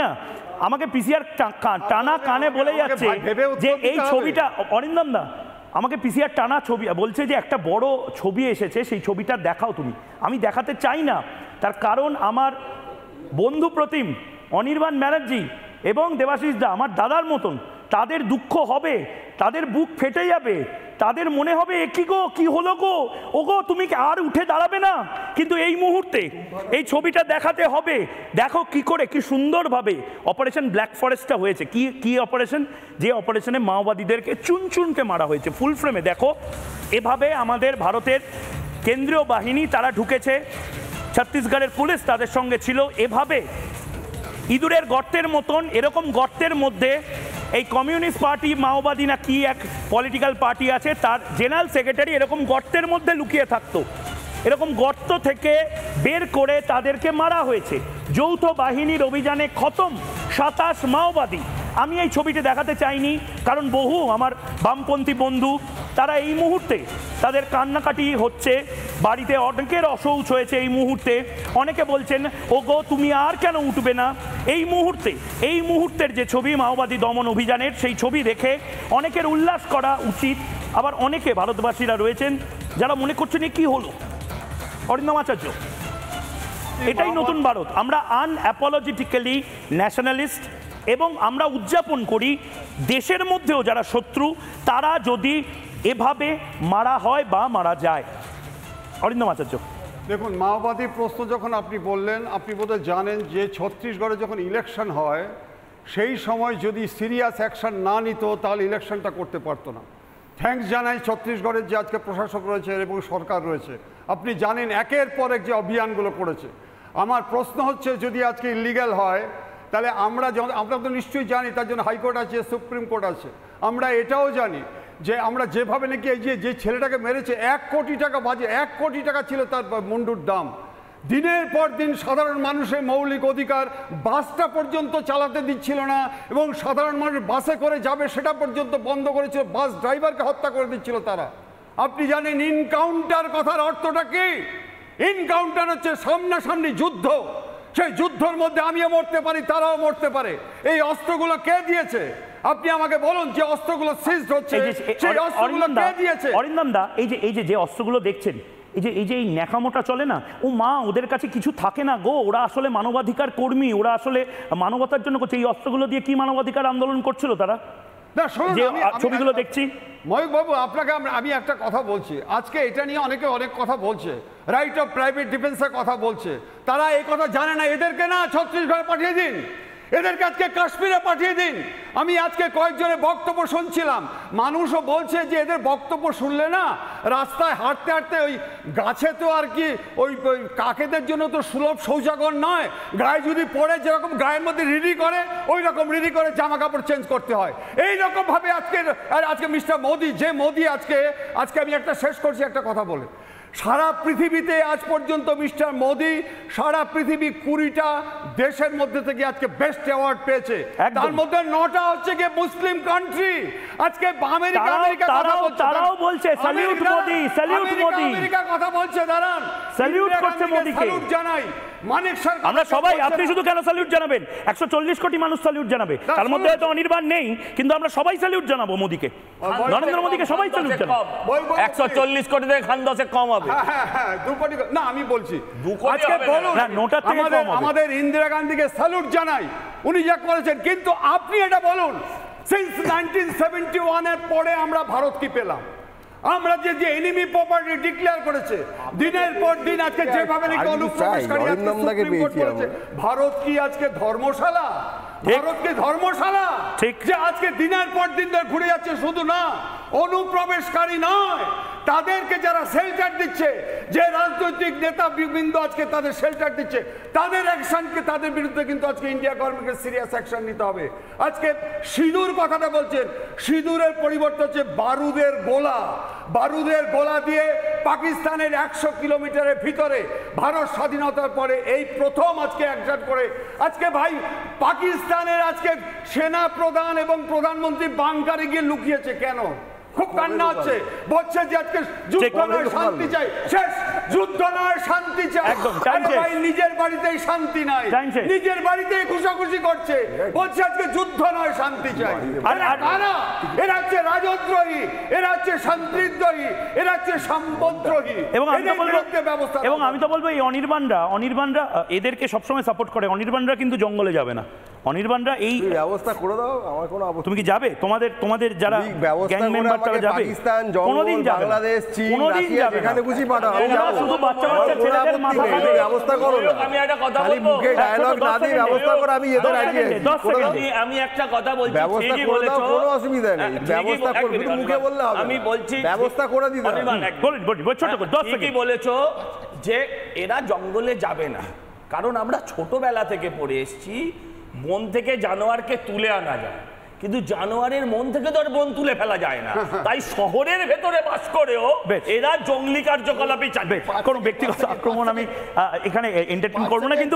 না আমাকে পিসিআর টানা কানে বলে যাচ্ছে যে এই ছবিটা অরিন্দম দা আমাকে পিসিআর টানা ছবি বলছে যে একটা বড় ছবি এসেছে সেই ছবিটা দেখাও তুমি। আমি দেখাতে চাই না, তার কারণ আমার বন্ধু প্রতিম অনির্বাণ ব্যানার্জি এবং দেবাশিস দা আমার দাদার মতন, তাদের দুঃখ হবে, তাদের বুক ফেটে যাবে, তাদের মনে হবে একই গো কি হলো গো, ও গো তুমি আর উঠে দাঁড়াবে না। কিন্তু এই মুহূর্তে এই ছবিটা দেখাতে হবে। দেখো কি করে কি সুন্দরভাবে অপারেশন ব্ল্যাক ফরেস্টটা হয়েছে। কি কি অপারেশন, যে অপারেশনে মাওবাদীদেরকে চুনচুনকে মারা হয়েছে ফুল ফ্রেমে। দেখো এভাবে আমাদের ভারতের কেন্দ্রীয় বাহিনী তারা ঢুকেছে, ছত্তিশগড়ের পুলিশ তাদের সঙ্গে ছিল। এভাবে ইঁদুরের গর্তের মতন এরকম গর্তের মধ্যে এই কমিউনিস্ট পার্টি মাওবাদী না কি এক পলিটিক্যাল পার্টি আছে, তার জেনারেল সেক্রেটারি এরকম গর্তের মধ্যে লুকিয়ে থাকতো। এরকম গর্ত থেকে বের করে তাদেরকে মারা হয়েছে। যৌথ বাহিনীর অভিযানে খতম 27 মাওবাদী। আমি এই ছবিটি দেখাতে চাইনি কারণ বহু আমার বামপন্থী বন্ধু তারা এই মুহূর্তে তাদের কান্নাকাটি হচ্ছে, বাড়িতে অনেকের অসৌচ হয়েছে এই মুহূর্তে। অনেকে বলছেন ও গো তুমি আর কেন উঠবে না। এই মুহূর্তের যে ছবি মাওবাদী দমন অভিযানের, সেই ছবি দেখে অনেকের উল্লাস করা উচিত। আবার অনেকে ভারতবাসীরা রয়েছেন যারা মনে করছেন কি হলো। অরিন্দম আচার্য, এটাই নতুন ভারত। আমরা আনঅ্যাপোলজেটিক্যালি ন্যাশনালিস্ট এবং আমরা উদযাপন করি দেশের মধ্যেও যারা শত্রু তারা যদি এভাবে মারা হয় বা মারা যায়। অরিন্দম আচার্য, দেখুন, মাওবাদী প্রশ্ন যখন আপনি বললেন, আপনি বোধহয় জানেন যে ছত্তিশগড়ে যখন ইলেকশন হয় সেই সময় যদি সিরিয়াস অ্যাকশন না নিত তাহলে ইলেকশনটা করতে পারতো না। থ্যাঙ্কস জানাই ছত্তিশগড়ের যে আজকে প্রশাসক রয়েছে এবং সরকার রয়েছে, আপনি জানেন একের পর এক যে অভিযানগুলো করেছে। আমার প্রশ্ন হচ্ছে যদি আজকে ইলিগ্যাল হয় তাহলে আমরা তো নিশ্চয়ই জানি তার জন্য হাইকোর্ট আছে, সুপ্রিম কোর্ট আছে। আমরা এটাও জানি যে আমরা যেভাবে নাকি এই যে ছেলেটাকে মেরেছে 1 কোটি টাকা বাজে, 1 কোটি টাকা ছিল তার মুন্ডুর দাম। দিনের পর দিন সাধারণ মানুষের মৌলিক অধিকার, বাসটা পর্যন্ত চালাতে দিচ্ছিল না এবং সাধারণ মানুষ বাসে করে যাবে সেটা পর্যন্ত বন্ধ করেছিল, বাস ড্রাইভারকে হত্যা করে দিচ্ছিল তারা। আপনি জানেন ইনকাউন্টার কথার অর্থটা কি? ইনকাউন্টার হচ্ছে সামনাসামনি যুদ্ধ। সেই যুদ্ধের মধ্যে আমিও মরতে পারি, তারাও মরতে পারে। এই অস্ত্রগুলো কে দিয়েছে? আপনি আমাকে বলুন যে অস্ত্রগুলো সিজড হচ্ছে সেই অস্ত্রগুলো কে দিয়েছে? অরিন্দম দা, এই যে অস্ত্রগুলো দেখছেন, এই যে ন্যাকামোটা চলে না, ও মা ওদের কাছে কিছু থাকে না গো, ওরা আসলে মানবাধিকার কর্মী, ওরা আসলে মানবতার জন্য করছে। এই অস্ত্রগুলো দিয়ে কি মানবাধিকার আন্দোলন করছিল তারা? না ছবিগুলো দেখছি ময়ূক বাবু, আপনাকে আমি একটা কথা বলছি। আজকে এটা নিয়ে অনেকে অনেক কথা বলছে, রাইট অফ প্রাইভেট ডিফেন্সের কথা বলছে। তারা এই কথা জানে না। এদেরকে না ছত্তিশগড়ে পাঠিয়ে দিন, এদেরকে আজকে কাশ্মীরে পাঠিয়ে দিন। আমি আজকে কয়েকজনের বক্তব্য শুনছিলাম, মানুষও বলছে যে এদের বক্তব্য শুনলে না রাস্তায় হাঁটতে হাঁটতে ওই গাছে তো আর কি ওই কাকেদের জন্য তো সুলভ শৌচাগার নয়, গায়ে যদি পড়ে যেরকম গায়ের মধ্যে রিডি করে ওই রকম রিডি করে জামা কাপড় চেঞ্জ করতে হয়। এইরকম ভাবে আজকে মিস্টার মোদি, যে মোদি আজকে আমি একটা শেষ করছি একটা কথা বলে। সারা পৃথিবীতে আজ পর্যন্ত মিস্টার মোদি সারা পৃথিবী 20টা দেশের মধ্যে থেকে আজকে বেস্ট অ্যাওয়ার্ড পেয়েছে। তার মধ্যে 9টা হচ্ছে গিয়ে মুসলিম কান্ট্রি। আজকে আমেরিকা তারাও বলছে salute Modi, salute Modi, America কথা বলছে। দাঁড়ান, স্যালিউট করছে মোদিকে। স্যালুট জানাই মানিক সরকার। আমরা সবাই, আপনি শুধু কেন স্যালিউট জানাবেন? 140 কোটি মানুষ স্যালিউট জানাবে, তার মধ্যে হয়তো অনির্বাণ নেই, কিন্তু আমরা সবাই স্যালিউট জানাবো মোদিকে, নরেন্দ্র মোদিকে সবাই স্যালিউট জানাবো। 140 কোটি থেকে খান 10 কম হবে। হ্যাঁ 2 কোটি না, আমি বলছি 2 কোটি আজকে বলুন না, নোটার থেকে কম হবে। আমাদের ইন্দিরা গান্ধীকে স্যালুট জানাই, উনি যা করেছেন। কিন্তু আপনি এটা বলুন, সিন্স 1971 এর পরে আমরা ভারত কি পেলাম? আমরা যে এনিমি প্রপার্টি ডিক্লেয়ার করেছে দিনের পর দিন, আজকে যেভাবে নাকি অনুপ্রবেশকারী ভারত কি আজকে ধর্মশালা? ভারত কি ধর্মশালা? ঠিক যে আজকে দিনের পর দিন ধরে ঘুরে যাচ্ছে। শুধু না অনুপ্রবেশকারী নয়, তাদেরকে যারা শেল্টার দিচ্ছে, যে রাজনৈতিক নেতা বৃন্দ আজকে তাদের শেল্টার দিচ্ছে, তাদের অ্যাকশনকে, তাদের বিরুদ্ধে কিন্তু আজকে ইন্ডিয়া গভর্নমেন্টকে সিরিয়াস অ্যাকশন নিতে হবে। আজকে সিঁদুর কথাটা বলছেন, সিঁদুরের পরিবর্তে হচ্ছে বারুদের গোলা। বারুদের গোলা দিয়ে পাকিস্তানের 100 কিলোমিটারের ভিতরে ভারত স্বাধীনতার পরে এই প্রথম আজকে অ্যাকশন করে। আজকে ভাই পাকিস্তানের আজকে সেনা প্রধান এবং প্রধানমন্ত্রী বাংকারে গিয়ে লুকিয়েছে কেন? খুব কান্না হচ্ছে, বলছে যে আজকে যুদ্ধ নয় শান্তি চাই। শেষ যুদ্ধ নয়, শান্তি চাই। একদম, time আরে শেষ। ভাই, নিজের বাড়িতেই শান্তি নাই, Time শেষ। নিজের বাড়িতেই ঘুষাঘুষি করছে, বলছে আজকে যুদ্ধ নয়, শান্তি চাই। এরা কারা? এরা হচ্ছে রাজদ্রোহী, এরা হচ্ছে শান্তিদ্রোহী, এরা হচ্ছে সম্পদদ্রোহী। এবং আমি তো এদের বলবো বিরুদ্ধে ব্যবস্থা এবং নেওয়া আমি তো বলবো এই অনির্বাণরা এদেরকে সবসময় সাপোর্ট করে। অনির্বাণরা কিন্তু জঙ্গলে যাবে না। অনির্বাণরা এই ব্যবস্থা করে দাও, আমার কোনো আপত্তি তুমি কি যাবে? তোমাদের যারা তুমি ব্যবস্থা গ্যাং করে মেম্বার তারা আমাকে যাবে? পাকিস্তান, জঙ্গল, কোনোদিন যাবে না। বাংলাদেশ, চীন, কোনোদিন রাশিয়া, যাবে না। যেখানে খুশি পাঠাও, আমি তোমরা যাবো। শুধু বাচ্চা আমার কোনো ছেলেদের আপত্তি মাথা নেই, খাবে। ব্যবস্থা করো না। আমি একটা কথা খালি বলবো। মুখে ডায়লগ না দিয়ে ব্যবস্থা করে আমি এদের রাজি আছি। 10 করে দাও। সেকেন্ডে। আমি একটা কথা বলছি, ব্যবস্থা ঠিকই করে দাও, বলেছো। কোনো অসুবিধা নেই। ঠিকই ব্যবস্থা এক করবে, মিনিট, শুধু মুখে বললে হবে না। আমি বলছি ব্যবস্থা করে দিতে হবে। অনির্বাণ, এক বলুন ছোট করে 10 ঠিকই সেকেন্ড। বলেছো যে এরা জঙ্গলে যাবে না, কারণ আমরা ছোটবেলা থেকে পড়ে এসেছি বন থেকে জানোয়ারকে তুলে আনা যায়, কিন্তু জানোয়ারের মন থেকে তো আর বন তুলে ফেলা যায় না। তাই শহরের ভেতরে বাস করেও বেশ। এরা জঙ্গলি কার্যকলাপই চাইবে। কোনো ব্যক্তিগত আক্রমণ আমি এখানে এন্টারটেইন করবো না, কিন্তু